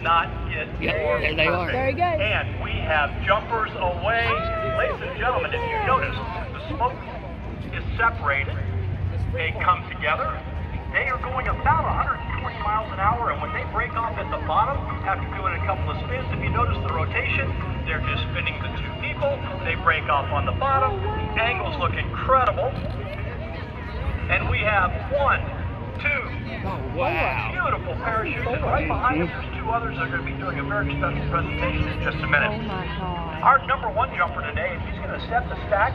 not get more there they are. There he goes. And we have jumpers away. Ladies and gentlemen, if you notice, the smoke is separated. They come together. They are going about 120 miles an hour, and when they break off at the bottom, after doing a couple of spins, if you notice the rotation, they're just spinning the two people. They break off on the bottom. The angles look incredible. And we have 1, 2, wow. beautiful parachutes, and right behind them, there's 2 others that are going to be doing a very special presentation in just a minute. Oh my God. Our number 1 jumper today, and he's going to set the stack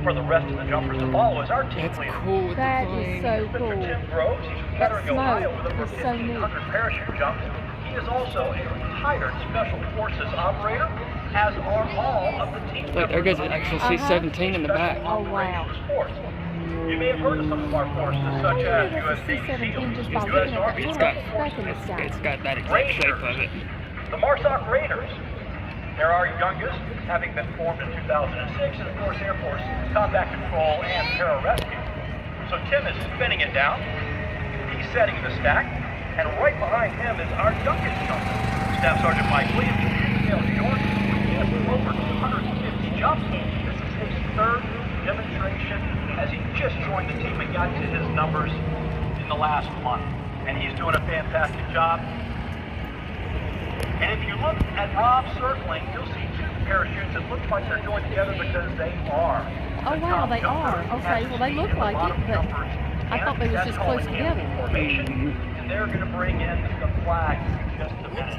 for the rest of the jumpers to follow, is our team That's leader. cool with That the is plane. so Mr. cool. Tim Groves. He's from Kettering, smoke Ohio, with over is so neat. 1,500 parachute jumps. He is also a retired Special Forces operator, as are all of the team Look, there goes an actual C-17 in the back. Oh, wow. You may have heard of some of our forces, such as U.S. Navy SEALs, Just by U.S. looking at Army that got- little speck in the sky. It's got that exact shape of it. the Marsoc Raiders. They're our youngest, having been formed in 2006, and of course Air Force Combat Control and Pararescue. So Tim is spinning it down. He's setting the stack, and right behind him is our youngest jumper, Staff Sergeant Mike Williams from New York. He has over 250 jumps. This is his 3rd demonstration, as he just joined the team and got to his numbers in the last month. And he's doing a fantastic job. And if you look at Rob circling, you'll see 2 parachutes that look like they're joined together because they are. Oh wow, they are. Okay, well they look like it, but I thought they were just close together. Formation, and they're going to bring in the flag in just a minute.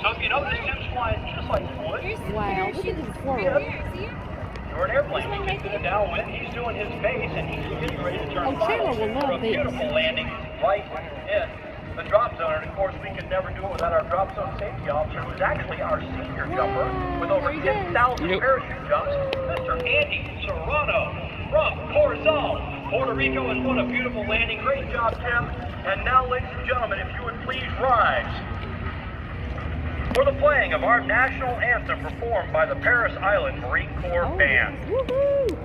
So if you notice, Tim's flying just like he would. Wow, look at this swirl. You're an airplane. You get to the downwind. He's doing his base, and he's getting ready to turn Chandler final will for a love this. beautiful landing right in the drop zone. And of course, we could never do it without our drop zone safety officer, who's actually our senior jumper with over 10,000 parachute jumps, Mr. Andy Serrano from Corozal, Puerto Rico. And what a beautiful landing. Great job, Tim. And now, ladies and gentlemen, if you would please rise for the playing of our national anthem performed by the Paris Island Marine Corps Band. Woohoo!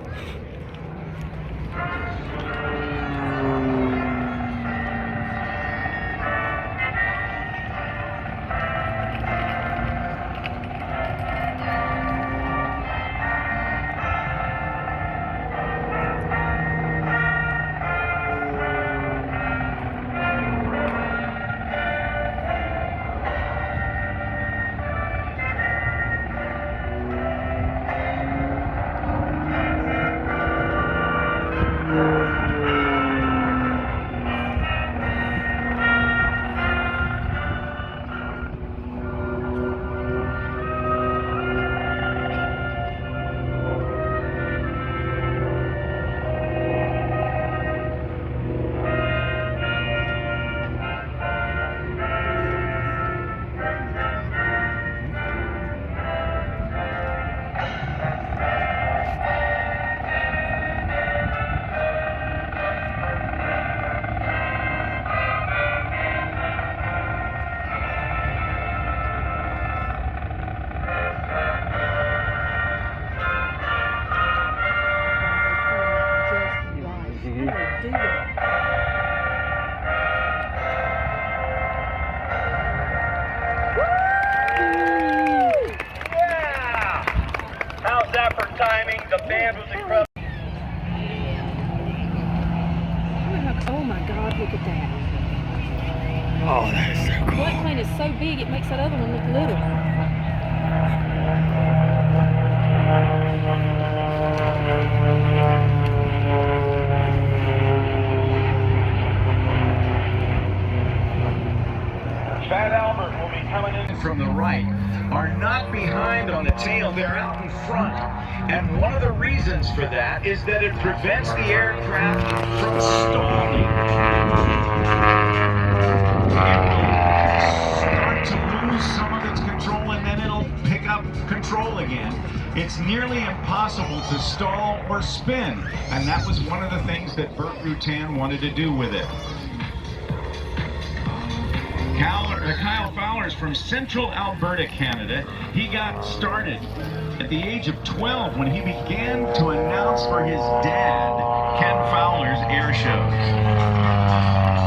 Timing, the band was incredible. Oh my God, look at that. Oh, that is so cool. That plane is so big, it makes that other one look little. Fat Albert will be coming in from the right are not behind on the tail, they're out in front. And one of the reasons for that is that it prevents the aircraft from stalling. It will start to lose some of its control and then it'll pick up control again. It's nearly impossible to stall or spin. And that was one of the things that Bert Rutan wanted to do with it. Kyle Fowler's from Central Alberta, Canada. He got started at the age of 12 when he began to announce for his dad Ken Fowler's air shows.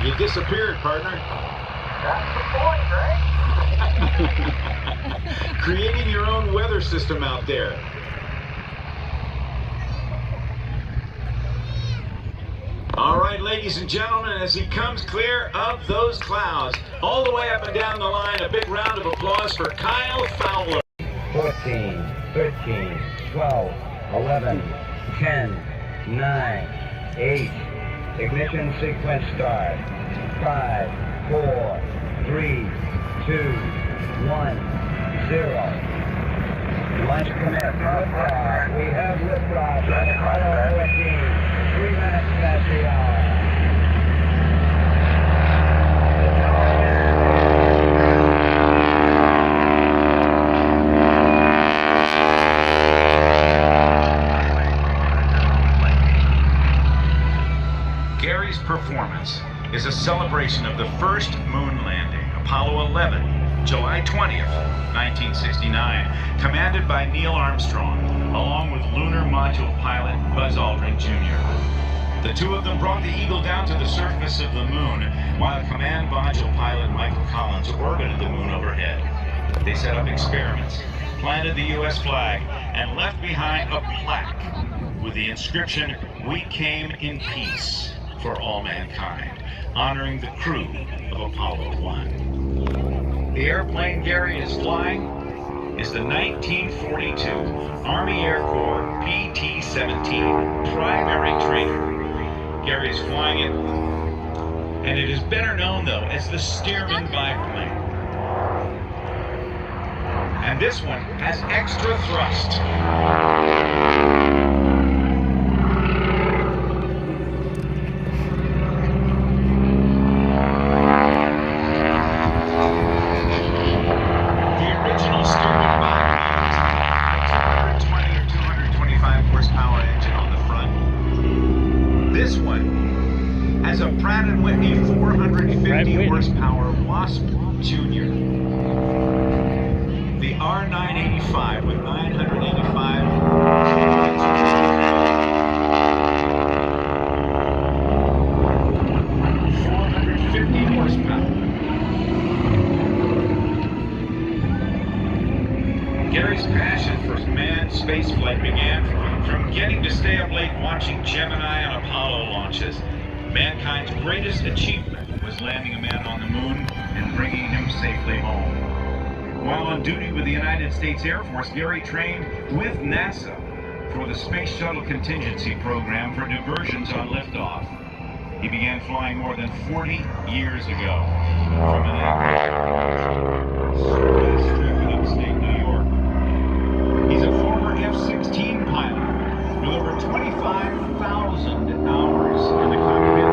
You disappeared, partner. That's the point, right? Creating your own weather system out there. All right, ladies and gentlemen, as he comes clear of those clouds, all the way up and down the line, a big round of applause for Kyle Fowler. 14, 13, 12, 11, 10, 9, 8. Ignition sequence start. 5, 4, 3, 2, 1, 0. Launch commit. Liftoff. We have liftoff. Apollo 14. 3 minutes past the hour. Gary's performance is a celebration of the first moon landing, Apollo 11, July 20th, 1969, commanded by Neil Armstrong, along with lunar module pilot Buzz Aldrin Jr. The two of them brought the Eagle down to the surface of the moon, while command module pilot Michael Collins orbited the moon overhead. They set up experiments, planted the U.S. flag, and left behind a plaque with the inscription, "We came in peace for all mankind," honoring the crew of Apollo 1. The airplane Gary is flying is the 1942 Army Air Corps PT-17 primary trainer. Gary is flying it, and it is better known, though, as the Stearman biplane. And this one has extra thrust. This one has a Pratt & Whitney 450 horsepower Wasp Junior. The R985 with 985 450 horsepower. Gary's passion for manned spaceflight began from getting to stay up late watching Gemini and Apollo launches. Mankind's greatest achievement was landing a man on the moon and bringing him safely home. While on duty with the United States Air Force, Gary trained with NASA for the Space Shuttle Contingency Program for diversions on liftoff. He began flying more than 40 years ago from an strip in upstate New York. He's a former F-16 pilot with over 25,000 hours in the cockpit.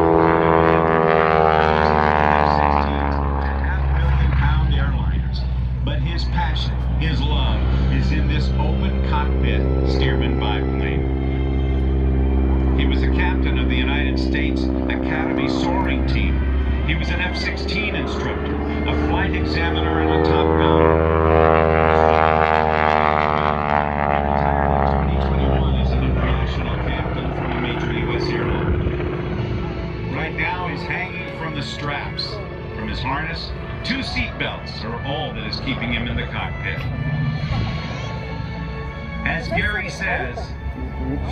F-16s and half-million-pound airliners. But his passion, his love, is in this open cockpit Stearman biplane. He was a captain of the United States Academy soaring team. He was an F-16 instructor, a flight examiner, and a Top Gun. 2021 is an international captain from a major U.S. airline. Right now, he's hanging from the straps. From his harness, 2 seat belts are all that is keeping him in the cockpit. As Gary says,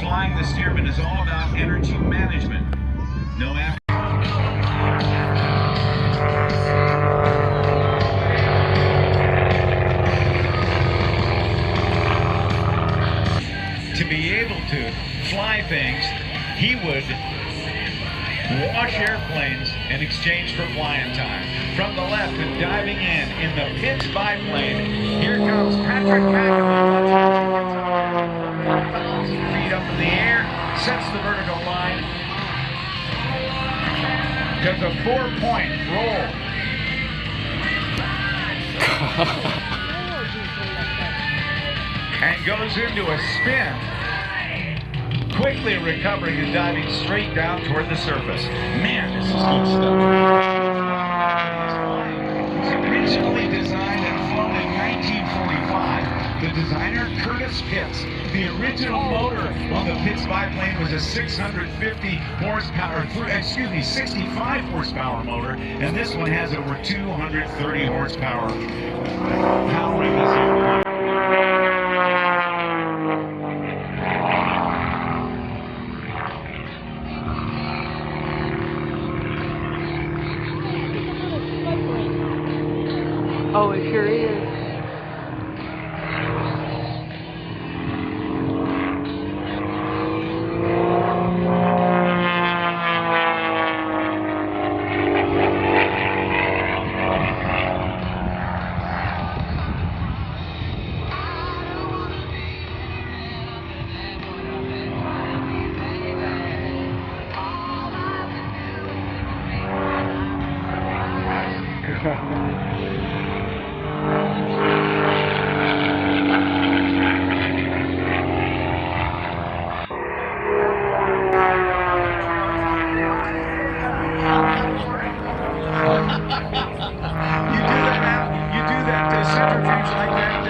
flying the Stearman is all about energy management. No after. To be able to fly things, he would wash airplanes in exchange for flying time. From the left and diving in the pitch biplane, here comes Patrick McAvoy. 1,000 feet up in the air, sets the vertical line, does a 4-point roll. And goes into a spin, quickly recovering and diving straight down toward the surface. Man, this is good stuff. It was originally designed and flown in 1945. The designer, Curtis Force Pitts. The original motor on the Pitts biplane was a 650 horsepower, 65 horsepower motor, and this one has over 230 horsepower. Powering this airplane. Oh, it sure is. Centrifuge like that,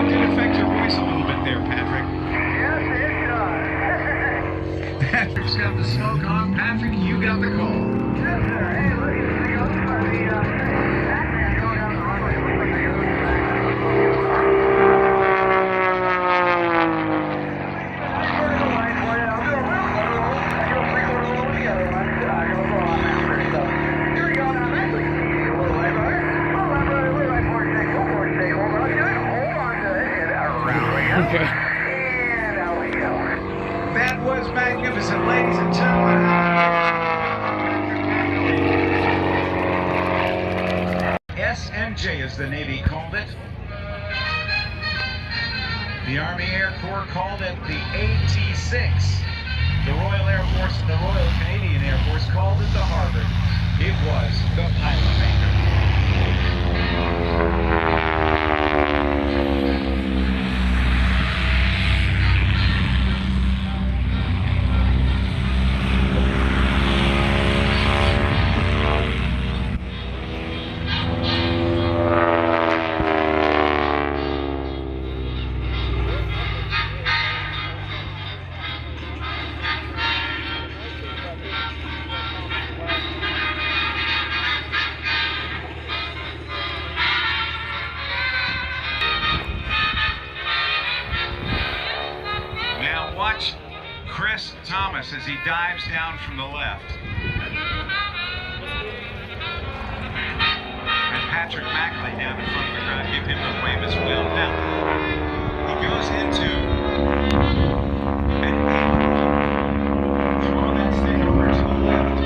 did affect your voice a little bit there, Patrick. Yes, it does. Patrick's got the smoke on. Patrick, you got the call. Yes, sir. Hey, look, the Batman going down the runway. Looks like they go Okay. and out we go. That was magnificent, ladies and gentlemen. SNJ, as the Navy called it. The Army Air Corps called it the AT-6. The Royal Air Force and the Royal Canadian Air Force called it the Harvard. It was the pilot Watch Chris Thomas as he dives down from the left. And Patrick Mackley down in front of the crowd give him a wave as well. Now, he goes into an eight. Throw that stick over to the left.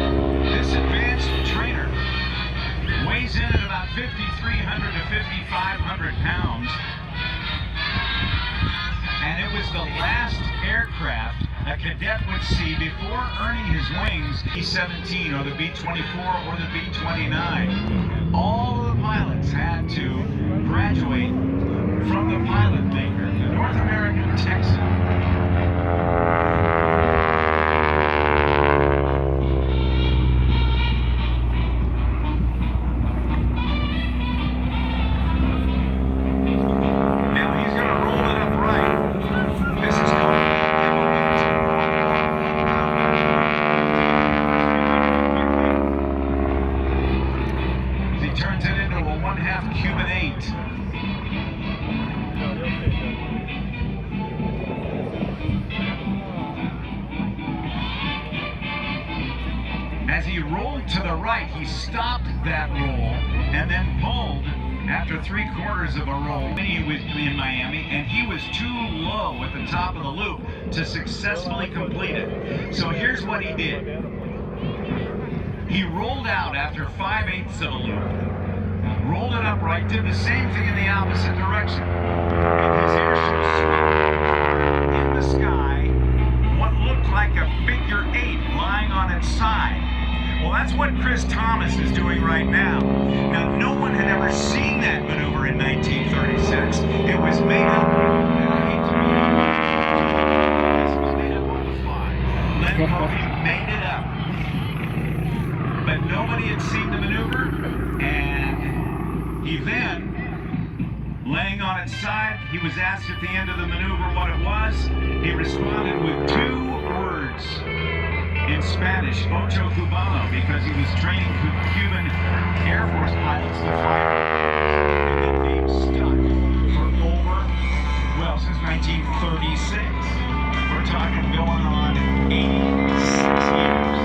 This advanced trainer weighs in at about 5,300 to 5,500 pounds. And it was the last aircraft a cadet would see before earning his wings, the B-17 or the B-24 or the B-29. All the pilots had to graduate from the pilot maker, the North American Texan. As he rolled to the right, he stopped that roll and then pulled after 3/4 of a roll. He was in Miami, and he was too low at the top of the loop to successfully complete it. So here's what he did. He rolled out after 5/8 of a loop, rolled it upright, did the same thing in the opposite direction. And his Airshow swung in the sky what looked like a figure 8 lying on its side. Well, that's what Chris Thomas is doing right now. Now, no one had ever seen that maneuver in 1936. It was made up. This was made up on the fly. Len Murphy made it up. But nobody had seen the maneuver, and he then laying on its side. He was asked at the end of the maneuver what it was. He responded with 2 words in Spanish, Ocho Cubano, because he was training Cuban Air Force pilots to fire. And then being stuck for over, well, since 1936. We're talking going on 86 years.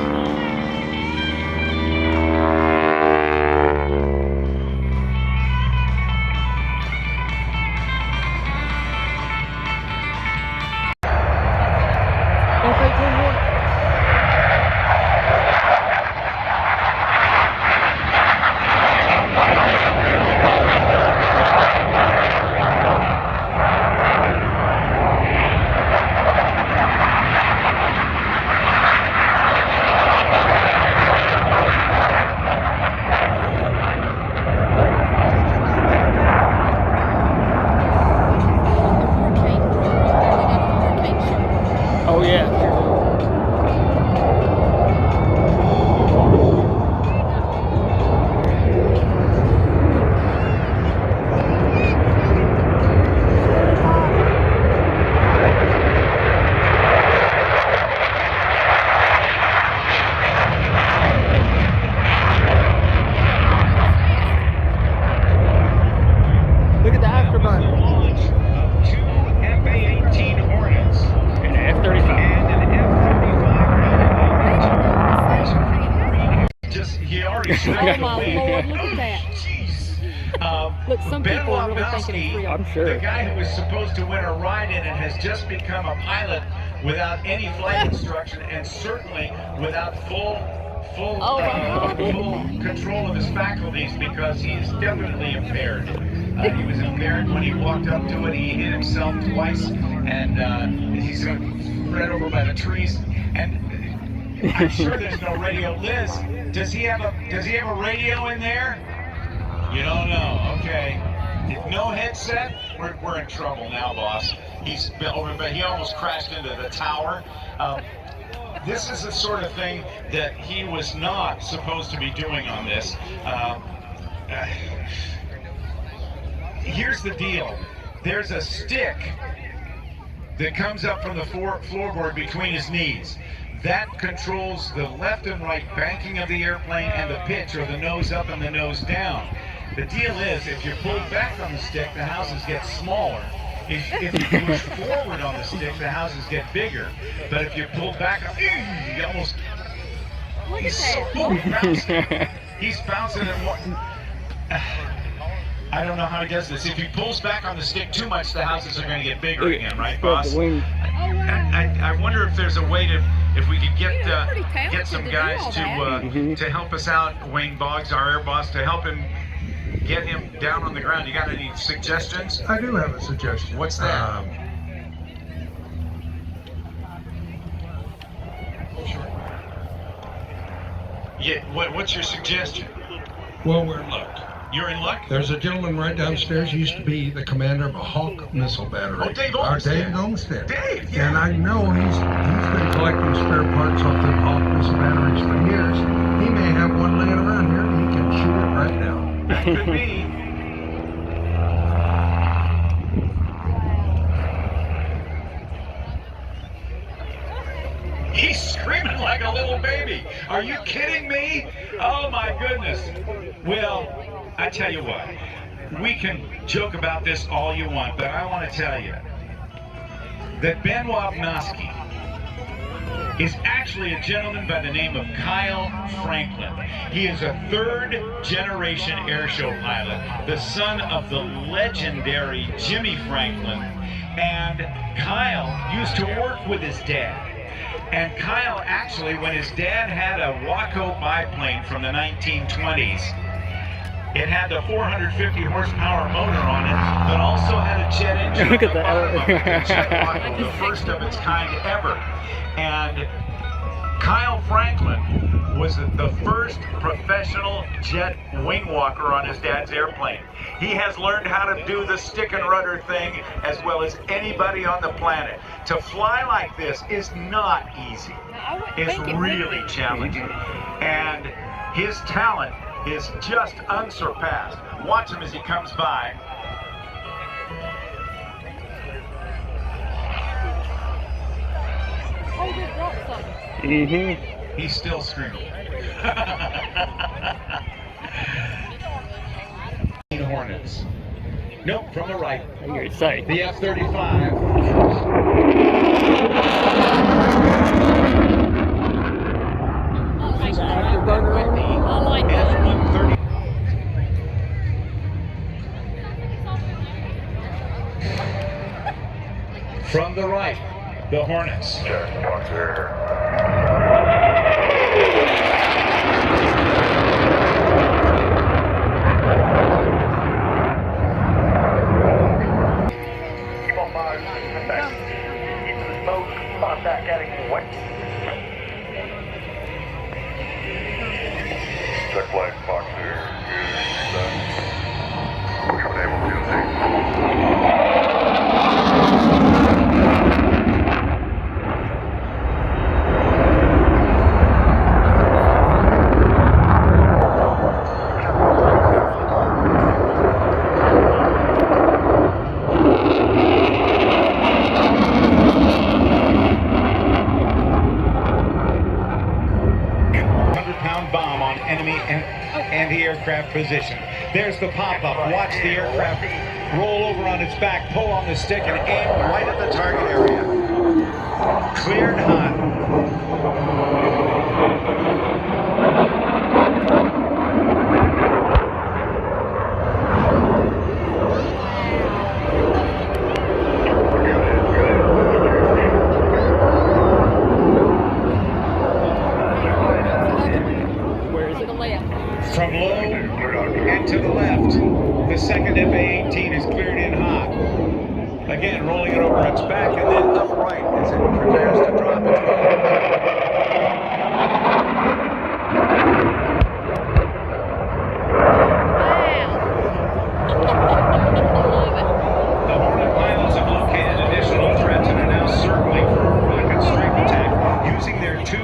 Oh yeah. Look at the afterburner. Launch of 2 F/A-18 Hornets And F-35. and an F-35. Just he already Oh slipped my away. Lord, look at that. Jeez. Look, some Ben people are really thinking it's real. I'm sure. The guy who was supposed to win a ride in it has just become a pilot without any flight instruction and certainly without full Oh my God. full control of his faculties because he's definitely impaired. He was impaired when he walked up to it. He hit himself twice, and he's spread over by the trees. And I'm sure there's no radio. Liz, does he have a radio in there? You don't know. Okay. If no headset, we're in trouble now, boss. He's over, but he almost crashed into the tower. This is the sort of thing that he was not supposed to be doing on this. Here's the deal. There's a stick that comes up from the floorboard between his knees. That controls the left and right banking of the airplane and the pitch, or the nose up and the nose down. The deal is, if you pull back on the stick, the houses get smaller. If you push forward on the stick, the houses get bigger. But if you pull back, you almost... He's so bouncing. He's bouncing and what? I don't know how he does this. If he pulls back on the stick too much, the houses are going to get bigger again, right, boss? I wonder if there's a way to, if we could get some guys to help us out. Wayne Boggs, our air boss, to help him get him down on the ground. You got any suggestions? I do have a suggestion. What's that? Yeah. What's your suggestion? Well, we're in luck. You're in luck. There's a gentleman right downstairs who used to be the commander of a Hawk missile battery. Oh, Dave Olmsted. Dave Olmsted. Dave, yeah. And I know he's been collecting spare parts off the Hawk missile batteries for years. He may have one laying around here and he can shoot it right now. That could be. He's screaming like a little baby. Are you kidding me? Oh my goodness. Well, I tell you what, we can joke about this all you want, but I want to tell you that Ben Wapnoski is actually a gentleman by the name of Kyle Franklin. He is a third-generation airshow pilot, the son of the legendary Jimmy Franklin. And Kyle used to work with his dad. And Kyle actually, when his dad had a Waco biplane from the 1920s, it had the 450 horsepower motor on it, but also had a jet engine. Look at that. Jet Waco, the first of its kind ever. And Kyle Franklin was the first professional jet wing walker on his dad's airplane. He has learned how to do the stick and rudder thing as well as anybody on the planet. To fly like this is not easy. It's really challenging. And his talent is just unsurpassed. Watch him as he comes by. Mm-hmm. He's still screaming. Hornets. Nope, from the right. You're safe. The F-35. Afterburner on it? I like that. F-130. From the right, the Hornets. Keep on fire. Contact. Keep the smoke. Contact heading west. Check flight, Fox here. Good. We've been able to take. Bomb on enemy anti-aircraft position. There's the pop-up. Watch the aircraft roll over on its back, pull on the stick, and aim right at the target area. Cleared hot. From low and to the left, the second FA-18 is cleared in hot. Again, rolling it over its back and then upright as it prepares to drop its The Hornet pilots have located additional threats and are now circling for a rocket strike attack using their two.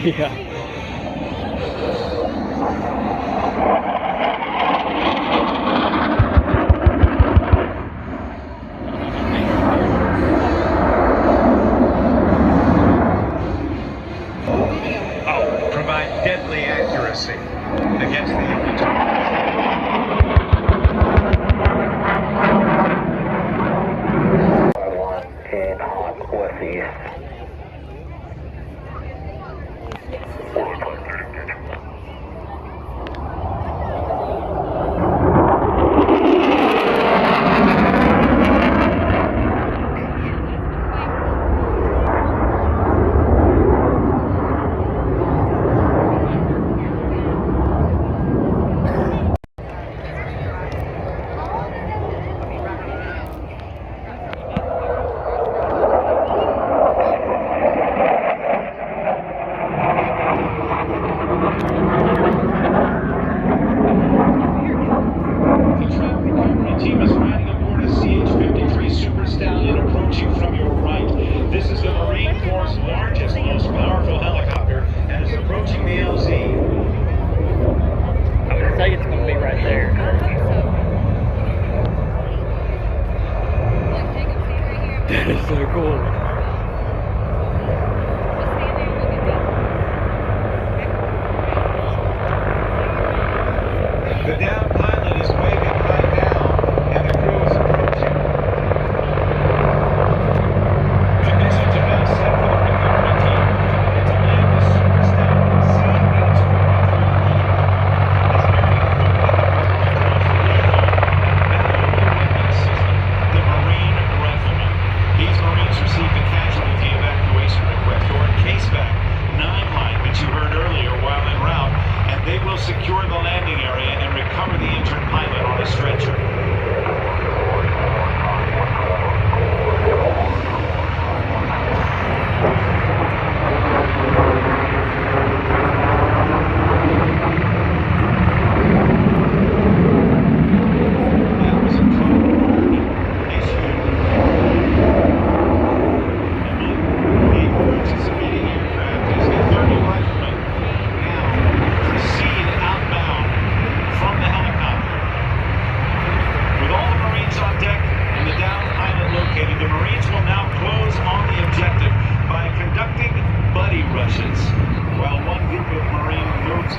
Yeah. Provide deadly accuracy against the enemy target.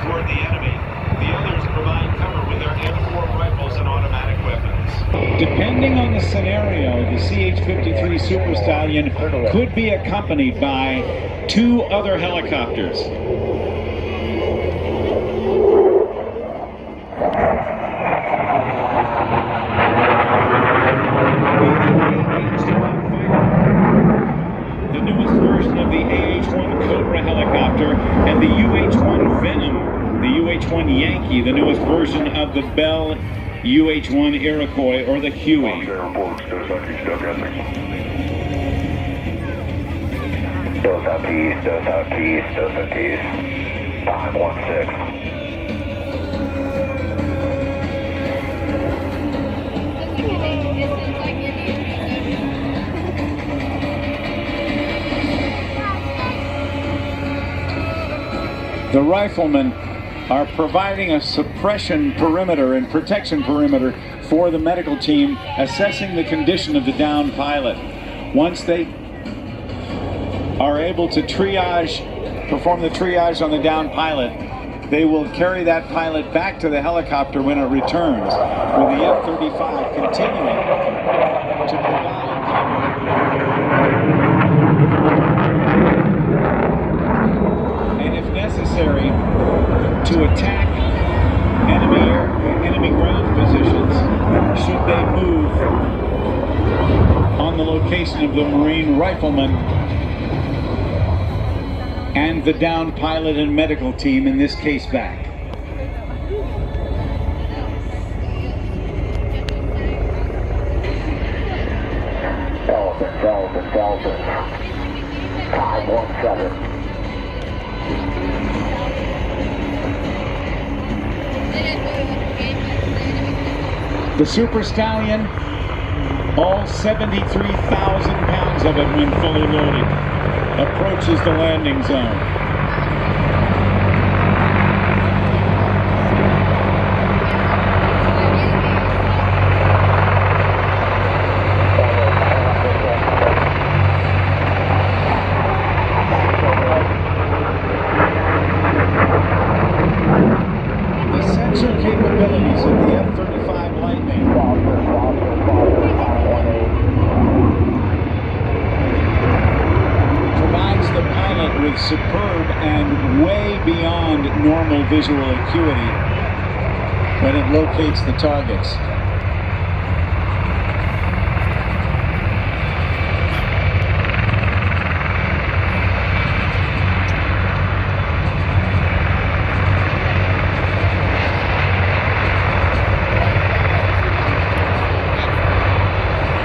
toward the enemy. The others provide cover with their M4 rifles and automatic weapons. Depending on the scenario, the CH-53 Super Stallion could be accompanied by 2 other helicopters. The newest version of the AH-1 Cobra helicopter and the UH-1 Venom, the UH-1 Yankee, the newest version of the Bell UH-1 Iroquois, or the Huey. Southeast, 516. The riflemen are providing a suppression perimeter and protection perimeter for the medical team, assessing the condition of the downed pilot. Once they are able to perform the triage on the downed pilot, they will carry that pilot back to the helicopter when it returns, with the F-35 continuing to provide cover. And if necessary, to attack enemy ground positions should they move on the location of the Marine riflemen and the downed pilot and medical team, in this case back. Delta, 517. The Super Stallion, all 73,000 pounds of it when fully loaded, approaches the landing zone. The sensor capabilities of the F-35 Lightning provides the pilot with superb and way beyond normal visual acuity when it locates the targets.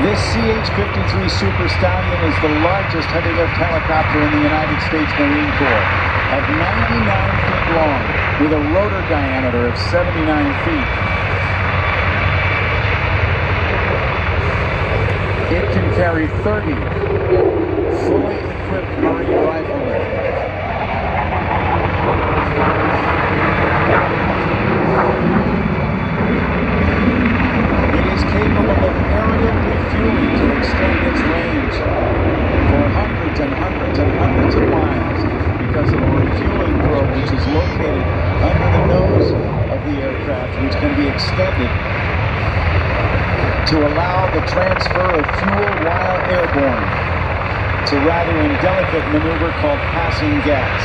This CH-53 Super Stallion is the largest heavy lift helicopter in the United States Marine Corps, at 99 feet long, with a rotor diameter of 79 feet. It can carry 30 fully equipped Marine riflemen. It is capable of aerial refueling to extend its range for hundreds and hundreds and hundreds of miles because of a refueling probe which is located under the nose of the aircraft, which can be extended to allow the transfer of fuel while airborne. It's a rather indelicate maneuver called passing gas.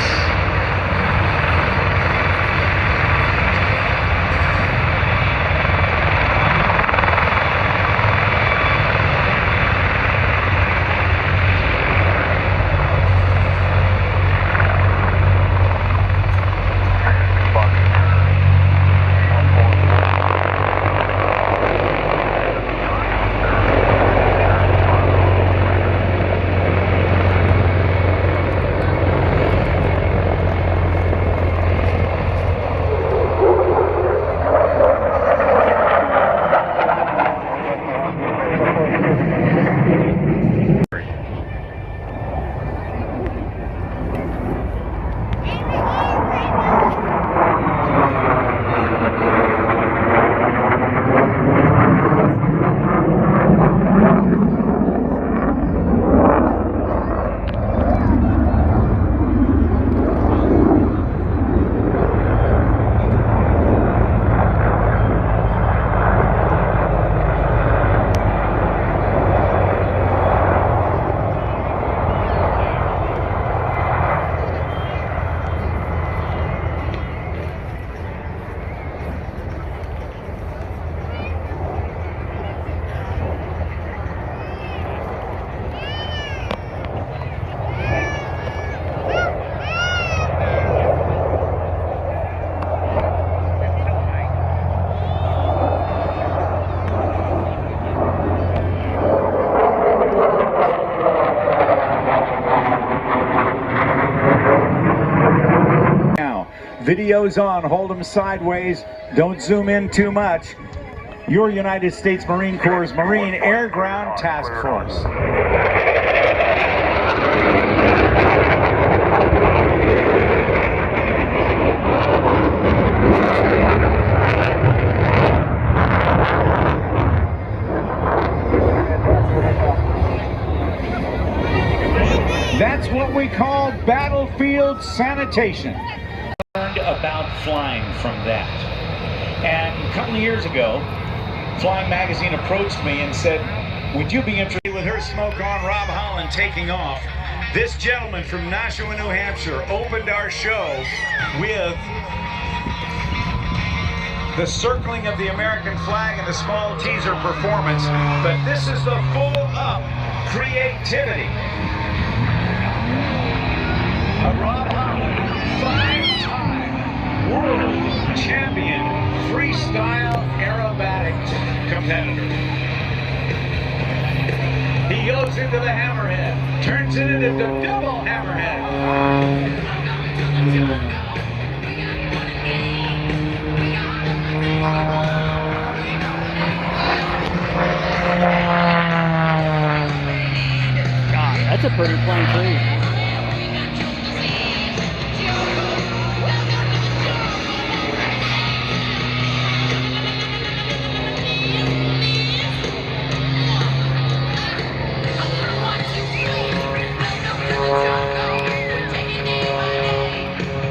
Video's on, hold them sideways, don't zoom in too much. Your United States Marine Corps Marine Air Ground Task Force. That's what we call battlefield sanitation. Learned about flying from that. And a couple of years ago, Flying Magazine approached me and said, would you be interested with her smoke on, Rob Holland taking off? This gentleman from Nashua, New Hampshire opened our show with the circling of the American flag and the small teaser performance. But this is the full up creativity. Rob Holland, 5-time world champion freestyle aerobatic competitor. He goes into the hammerhead, turns it into the double hammerhead. God, that's a pretty plane too.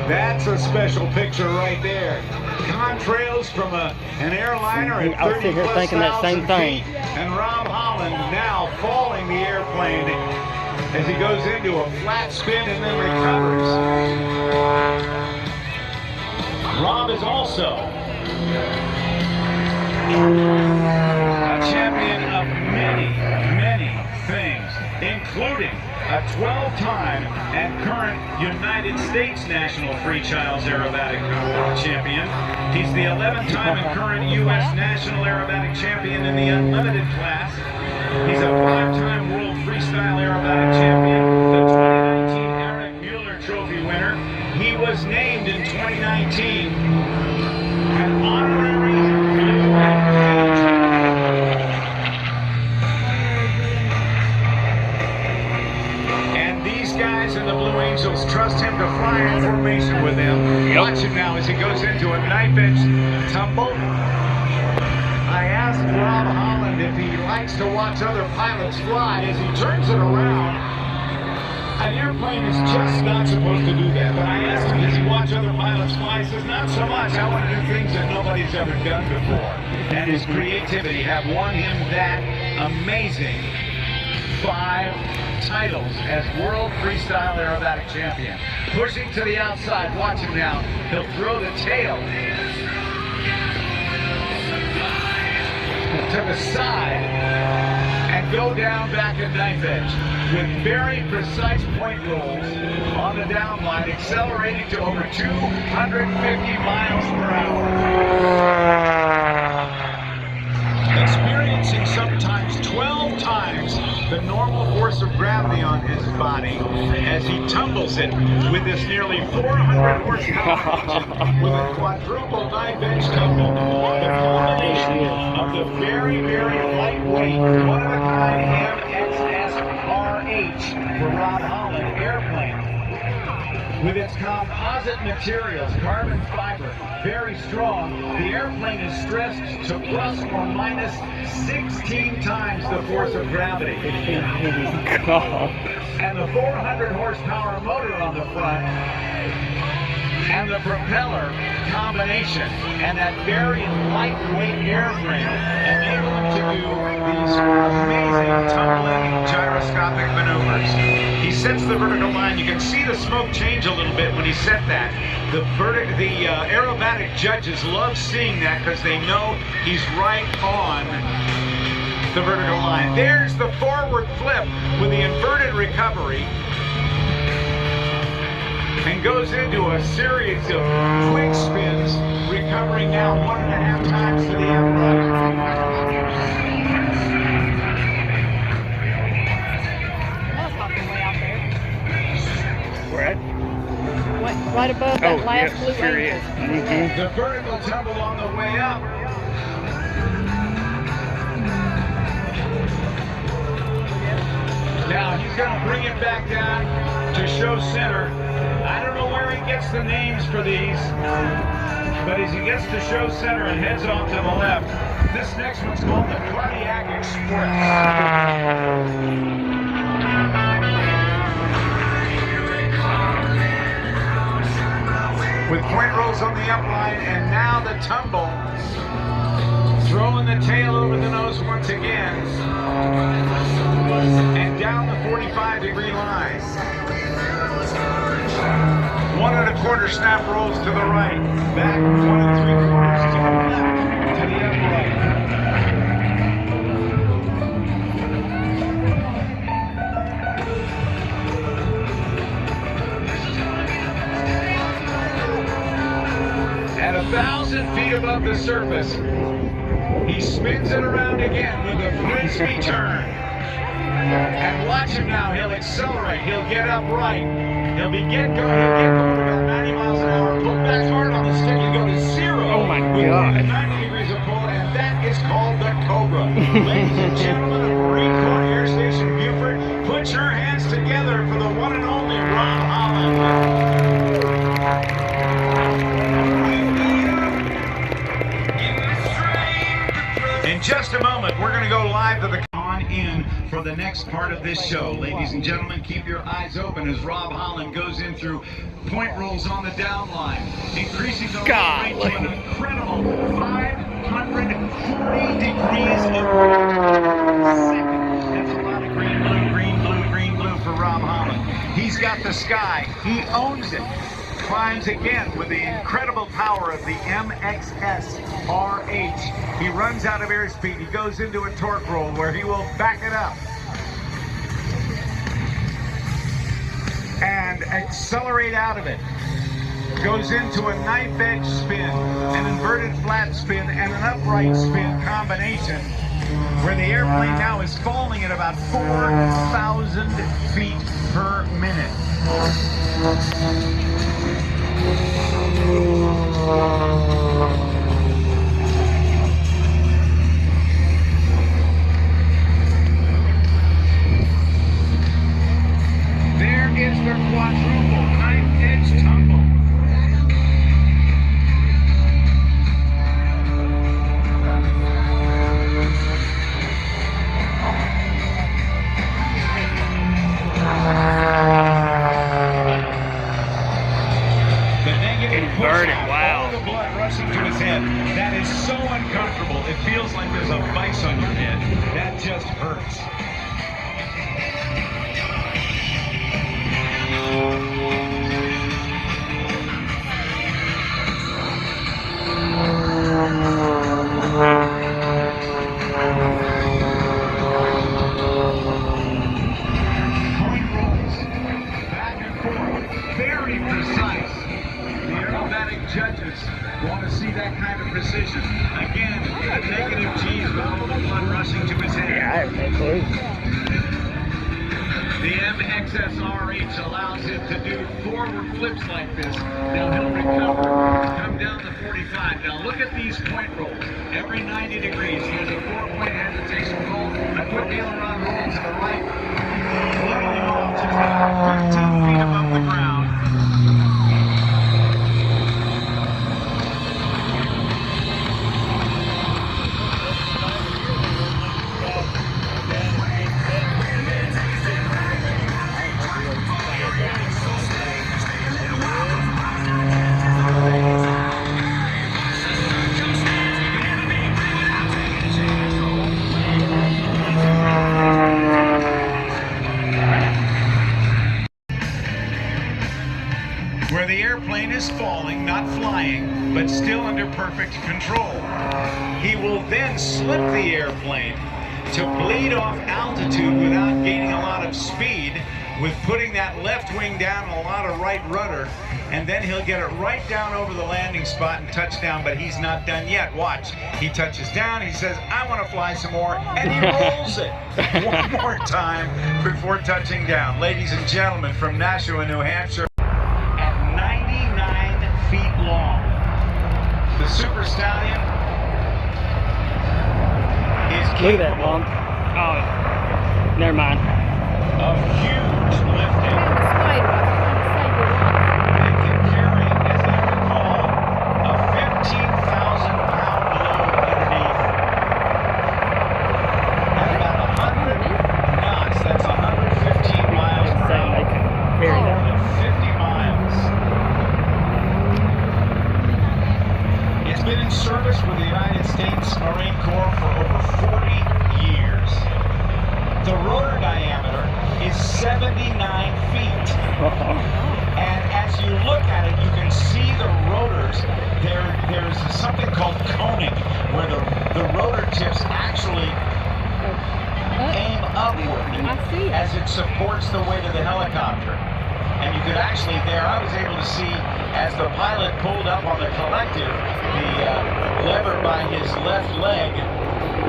That's a special picture right there. Contrails from an airliner at 30 I was sitting here plus thinking that same thousand thing. feet, and Rob Holland now falling the airplane as he goes into a flat spin and then recovers. Rob is also a champion of many, many things, including a 12-time and current United States National Free Child's Aerobatic Champion. He's the 11th-time and current U.S. National Aerobatic Champion in the Unlimited class. He's a 5-time World Freestyle Aerobatic Champion, the 2019 Eric Mueller Trophy winner. He was named in 2019 an honorary Blue Angel. Guys in the Blue Angels trust him to fly in formation with them. Watch him now as he goes into a knife edge tumble. I asked Rob Holland if he likes to watch other pilots fly. As he turns it around, an airplane is just not supposed to do that. But I asked him, does he watch other pilots fly? He says, not so much. I want to do things that nobody's ever done before. And his creativity have won him that amazing 5 titles as World Freestyle Aerobatic Champion. Pushing to the outside, watch him now. He'll throw the tail to the side and go down back at knife edge with very precise point rolls on the downline, accelerating to over 250 miles per hour. Experiencing sometimes 12 times the normal force of gravity on his body as he tumbles it with this nearly 400 horsepower engine with a quadruple knife edge tumble. The combination of the very, very lightweight, one-of-a-kind MCAS RH for Rob Holland airplane with its composite materials, carbon fiber, very strong. The airplane is stressed to plus or minus 16 times the force of gravity. And the 400 horsepower motor on the front and the propeller combination and that very lightweight airframe enable him to do these amazing tumbling gyroscopic maneuvers. He sets the vertical line. You can see the smoke change a little bit when he set that. The aerobatic judges love seeing that because they know he's right on the vertical line. There's the forward flip with the inverted recovery and goes into a series of quick spins, recovering now 1.5 times to the upright. That was fucking way out there. Where at? right above that last blue angel. The vertical tumble on the way up. Now he's going to bring it back down to show center. I don't know where he gets the names for these, but as he gets to show center and heads off to the left, this next one's called the Cardiac Express. With point rolls on the upline, and now the tumble. Throwing the tail over the nose once again. And down the 45-degree line. 1 1/4 snap rolls to the right. Back 1 3/4 to the left, to the upright. At 1,000 feet above the surface, he spins it around again with a frisbee turn. And watch him now, he'll accelerate, he'll get upright. He'll get going about 90 miles an hour, pull back hard on the stick and go to 0. Oh my with God. 90 degrees of pull, and that is called the Cobra. Ladies and gentlemen of Marine Corps Air Station Beauford, put your hands together for the one and only Rob Holland. In just a moment, we're going to go live to the in for the next part of this show. Ladies and gentlemen, keep your eyes open as Rob Holland goes in through point rolls on the down line, increasing the rate to an incredible 540 degrees of second. That's a lot of green, blue for Rob Holland. He's got the sky. He owns it. Climbs again with the incredible power of the MCAS RH. He runs out of airspeed. He goes into a torque roll where he will back it up and accelerate out of it. Goes into a knife edge spin, an inverted flat spin, and an upright spin combination where the airplane now is falling at about 4,000 feet per minute. There is the quadruple knife edge tumble. Inverted, wow. All the blood rushing to his head. That is so uncomfortable. It feels like there's a vice on your head. That just hurts. Point rolls. Back and forth. Very precise. Judges want to see that kind of precision. Again, a negative G's with all the blood rushing to his head. Yeah, I have no clue. The MCAS RH allows him to do forward flips like this. Now he'll recover, come down to 45. Now look at these point rolls. Every 90 degrees, he has a 4-point hesitation roll. I put the aileron roll to the right. Leveling off just 15 feet above the ground. Where the airplane is falling, not flying, but still under perfect control. He will then slip the airplane to bleed off altitude without gaining a lot of speed, with putting that left wing down and a lot of right rudder, and then he'll get it right down over the landing spot and touch down, but he's not done yet. Watch. He touches down, he says, I want to fly some more, and he rolls it one more time before touching down. Ladies and gentlemen, from Nashua, New Hampshire, at 99 the Super Stallion is Look at that, capable Mom. Oh, never mind. of huge lifting. Spider, I was trying to save your life. It can carry, as I recall, a 15,000-pound load underneath at about 100 knots. That's 115 miles per Saying they hour. can carry More that. than 50 miles. It's been in service with the United States Marine Corps for over 40 years. The rotor diameter is 79 feet. And as you look at it, you can see the rotors. There's something called coning, where the rotor tips actually aim upward I see it. as it supports the weight of the helicopter. And you could actually I was able to see as the pilot pulled up on the collective, the lever by his left leg,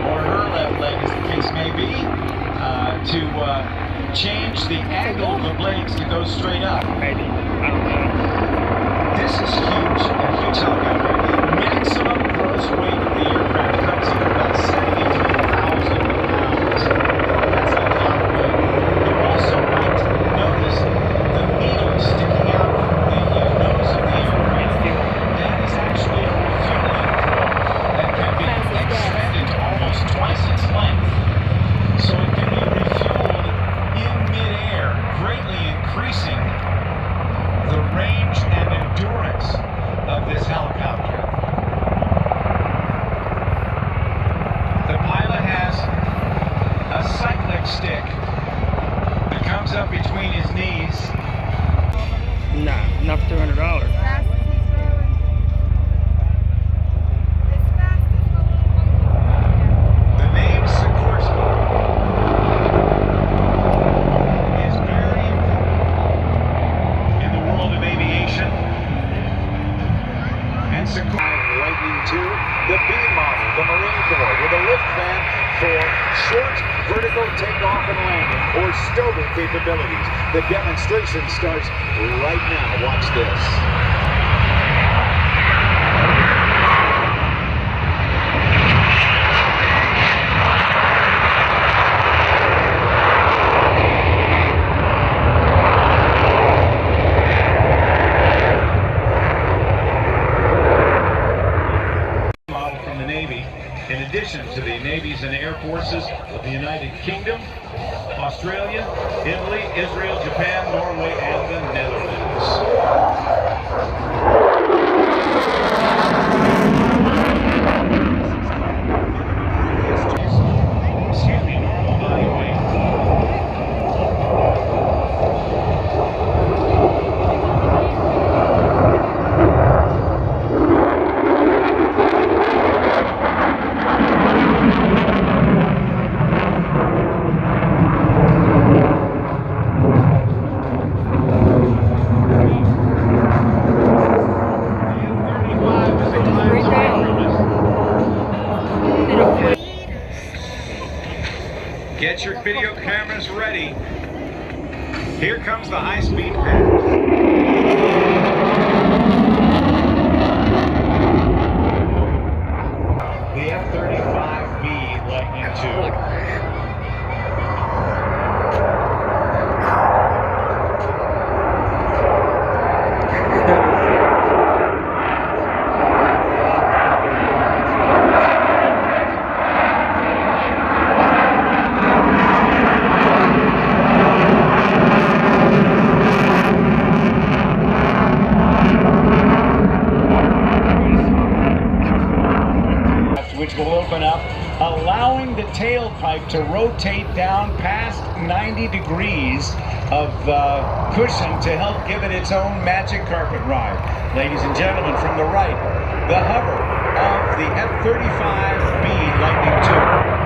or her left leg as the case may be, to change the angle of the blades to go straight up. Maybe. I don't know. This is huge, a huge helicopter. Maximum gross weight of the aircraft comes in about 72,000 pounds. That's a lot of weight. You also might notice the needle sticking out from the nose of the aircraft. That is actually a refueling probe that can be extended to almost twice its length. So it can be refueled in midair, greatly increasing the range and endurance of this helicopter. The pilot has a cyclic stick that comes up between his knees. Nah, not for $200. The name Sikorsky is very important in the world of aviation. And Sikorsky Lightning II, the B model, the Marine Corps, with a lift fan for short vertical takeoff and landing or stover capabilities. The demonstration starts right now. Watch this. Model from the Navy, in addition to the navies and air forces of the United Kingdom, Australia, Italy, Israel, Japan, Norway, and the Netherlands. Excuse me, normal body weight. Get your video cameras ready. Here comes the high-speed pass. The F-35B Lightning II. Which will open up, allowing the tailpipe to rotate down past 90 degrees of cushion to help give it its own magic carpet ride. Ladies and gentlemen, from the right, the hover of the F-35B Lightning II.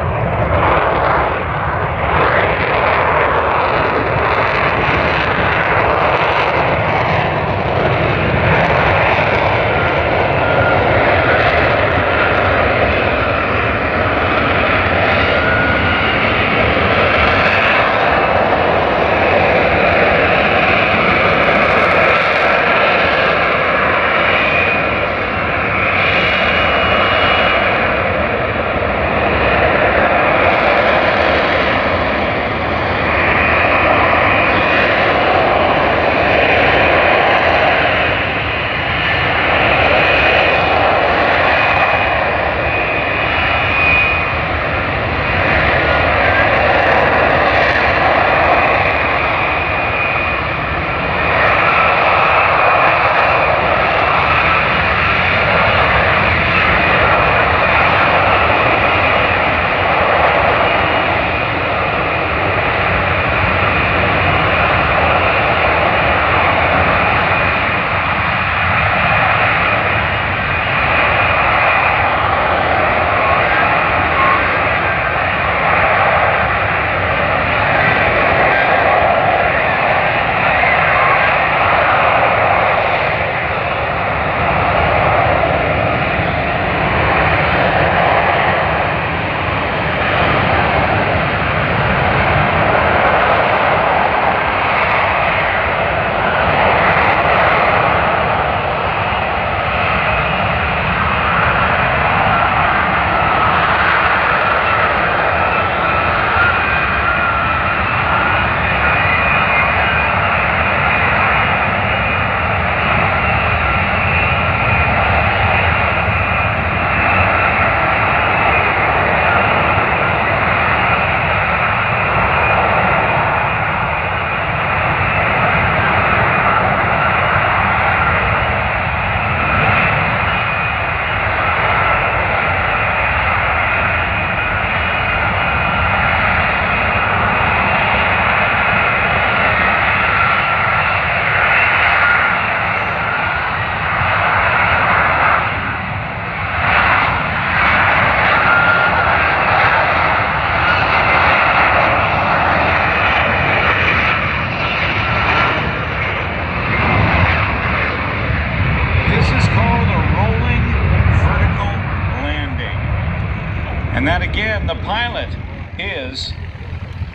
And that again, the pilot is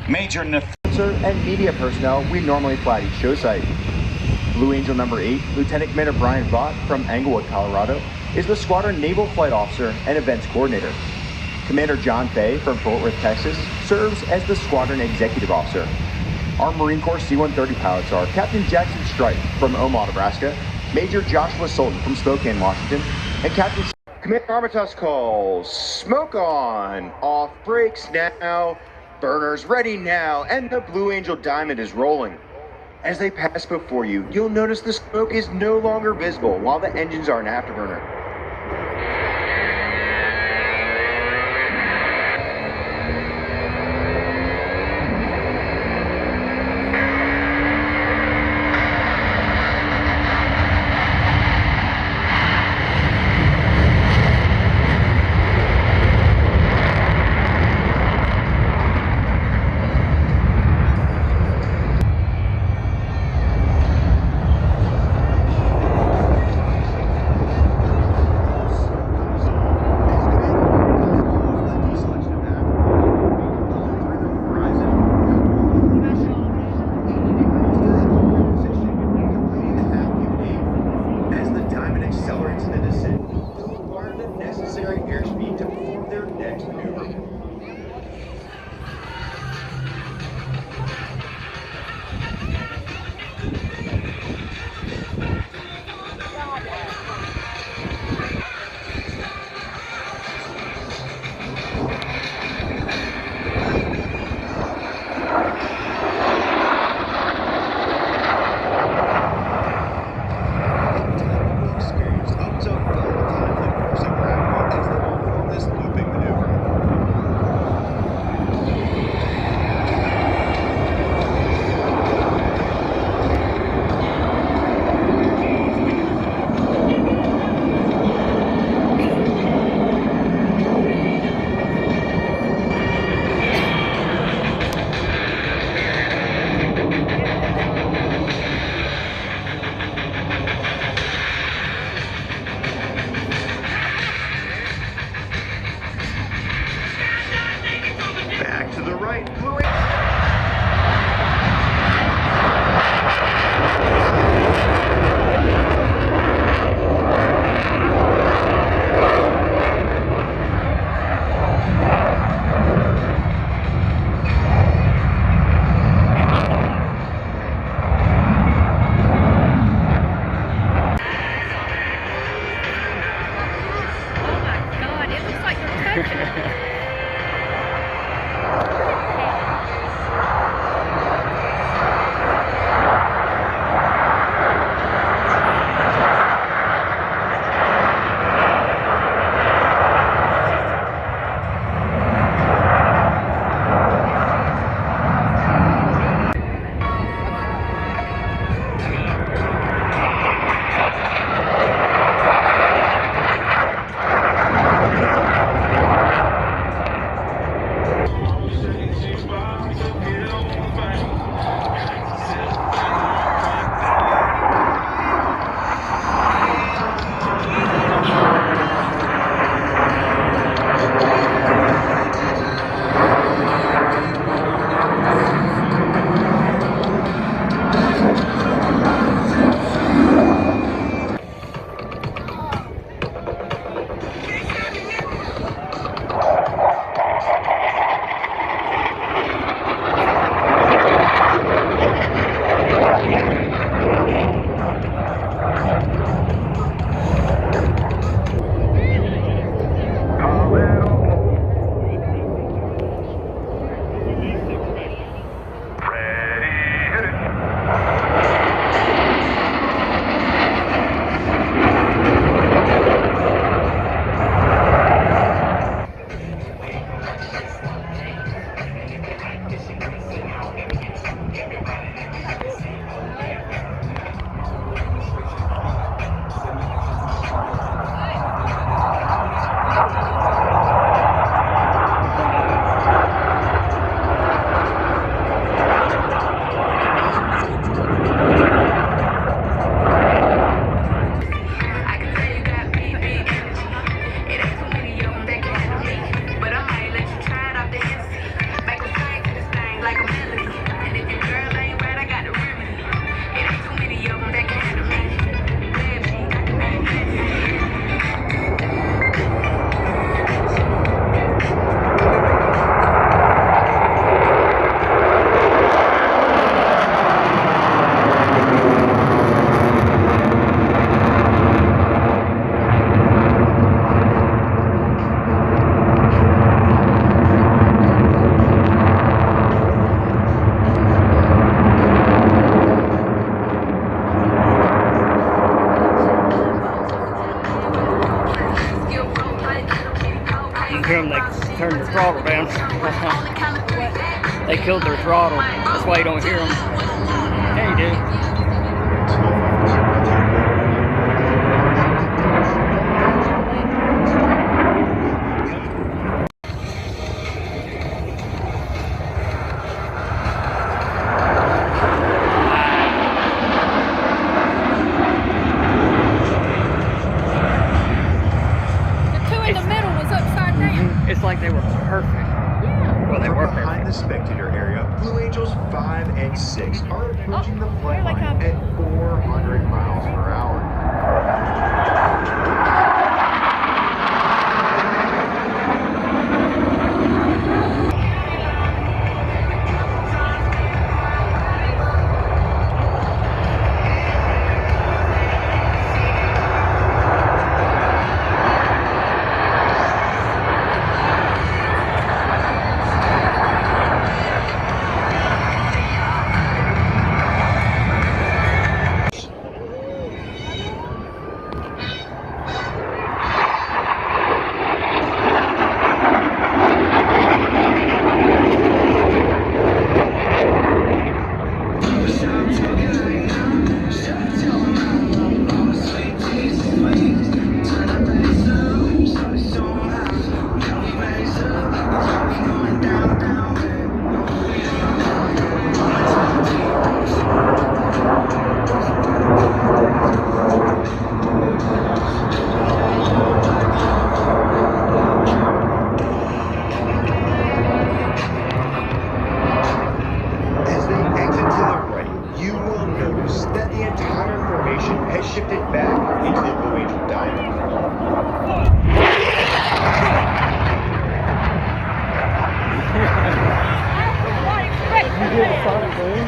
Major and media personnel we normally fly at each show site. Blue Angel number 8, Lieutenant Commander Brian Vaught from Englewood, Colorado, is the Squadron Naval Flight Officer and Events Coordinator. Commander John Fay from Fort Worth, Texas, serves as the Squadron Executive Officer. Our Marine Corps C-130 pilots are Captain Jackson Stripe from Omaha, Nebraska, Major Joshua Sultan from Spokane, Washington, and Captain Commander Armitage calls, smoke on, off brakes now, burners ready now, and the Blue Angel Diamond is rolling. As they pass before you, you'll notice the smoke is no longer visible while the engines are in afterburner. hear them, they turn their throttle down. They killed their throttle. That's why you don't hear them. Yeah, you do. It's like they were perfect. Yeah. Well, they were perfect. Behind the spectator area, Blue Angels 5 and 6 are approaching the flight line at 400 miles per hour. Shifted back into the Blue Angel diamond. You did a sonic boom?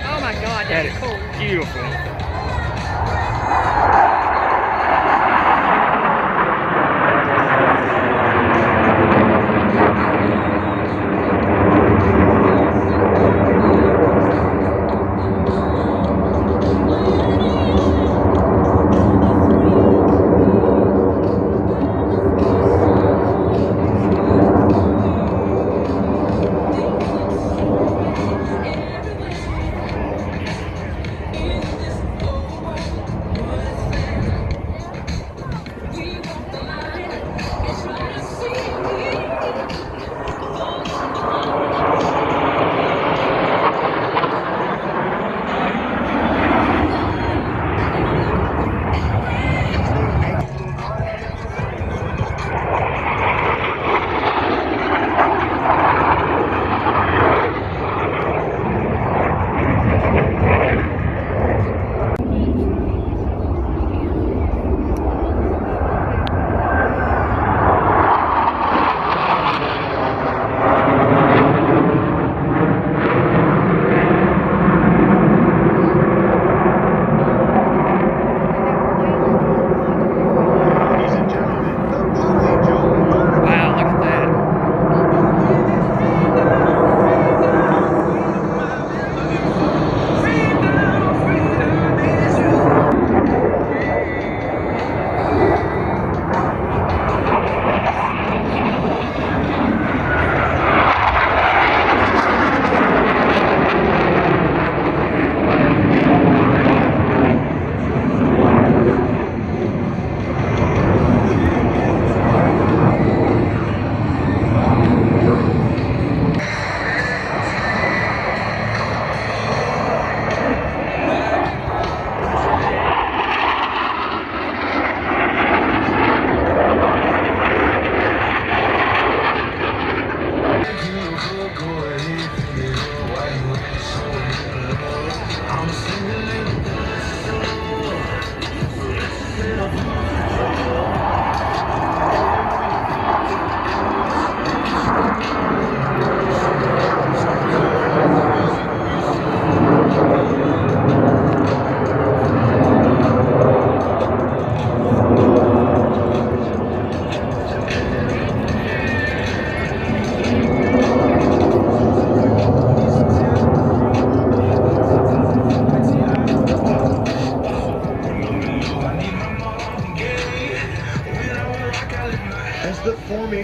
Oh my God, that is cool. Beautiful.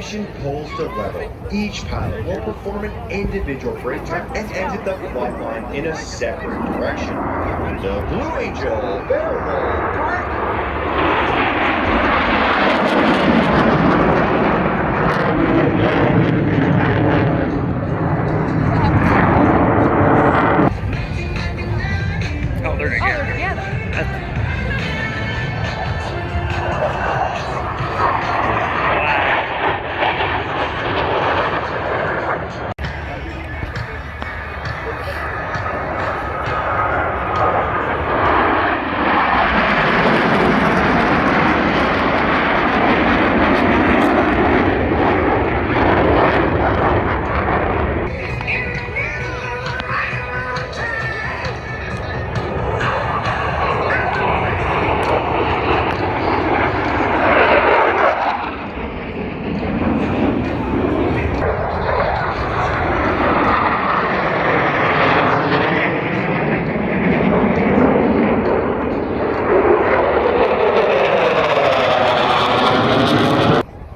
mission pulls to level. Each pilot will perform an individual brake turn and exit the flight line in a separate direction. The Blue Angel barrel roll brake. Oh, they're together. Oh, they're together.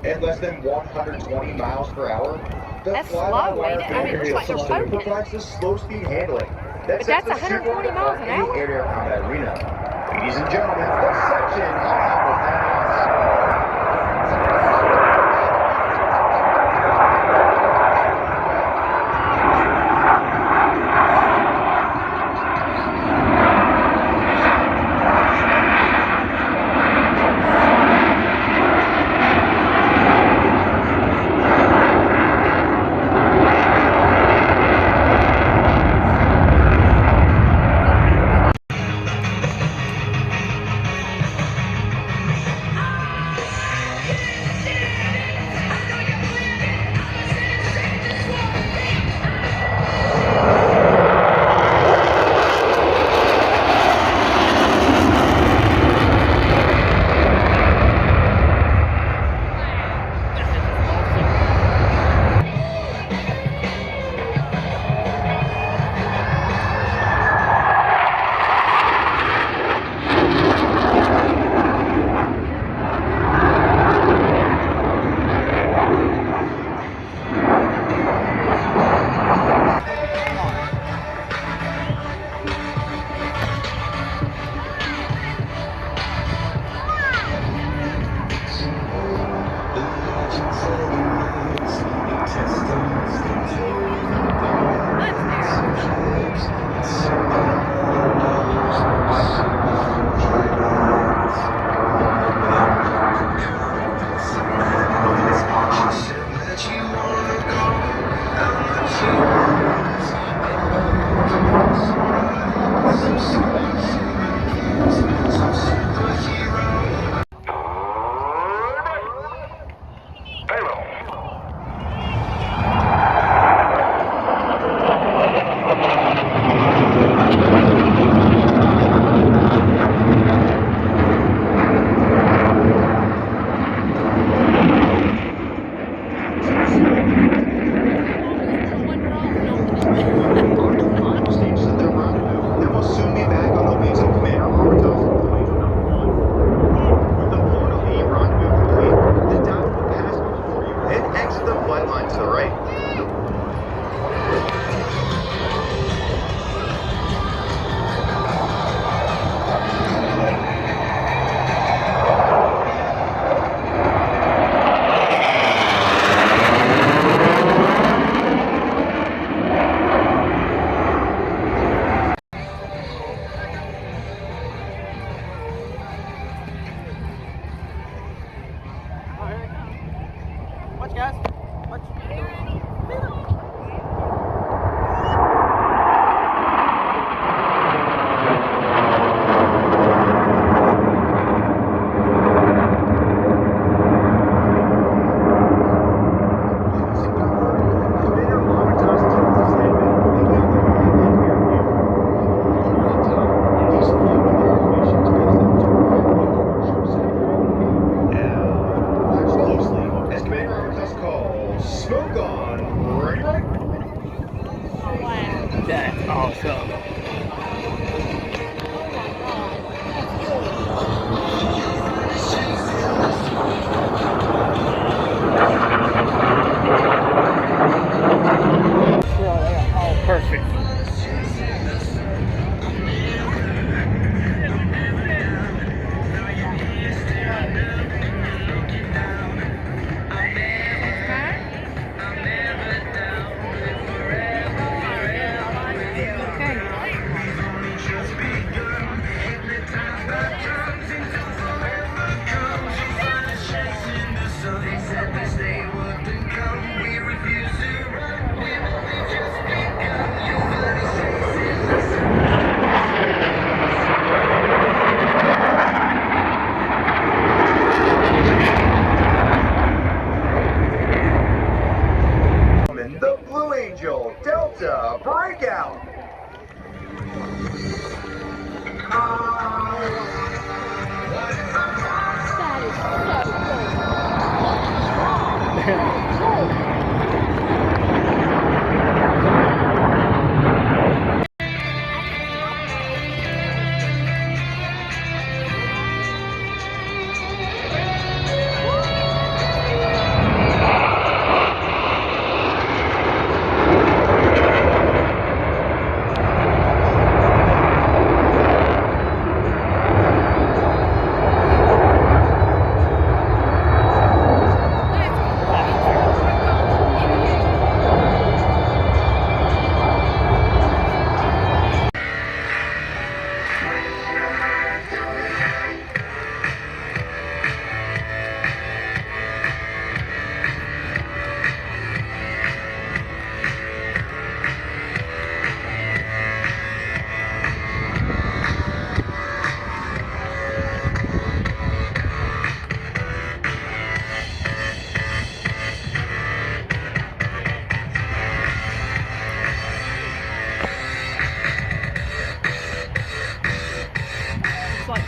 At less than 120 miles per hour, the That's fly-by-wire slow, ain't it? I mean, it looks like you're system poking. provides the slow speed handling. But sets that's the 120 super miles an in the hour? air-to-air combat arena. Ladies and gentlemen, the section on the pass.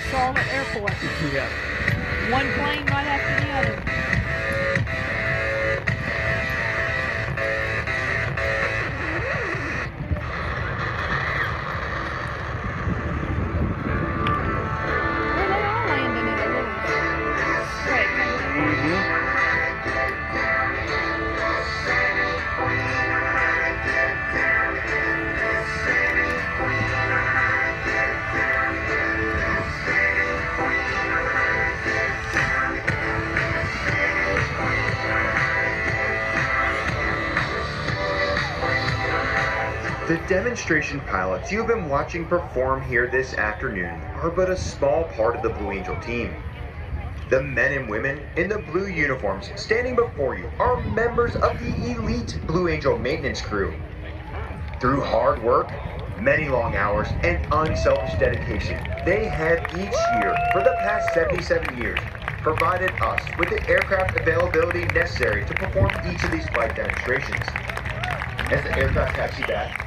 Charlotte Airport. Yeah. One plane right after the other. Well, they are landing in a little stretch. The demonstration pilots you've been watching perform here this afternoon are but a small part of the Blue Angel team. The men and women in the blue uniforms standing before you are members of the elite Blue Angel maintenance crew. Through hard work, many long hours, and unselfish dedication, they have each year for the past 77 years provided us with the aircraft availability necessary to perform each of these flight demonstrations. As the aircraft taxi back,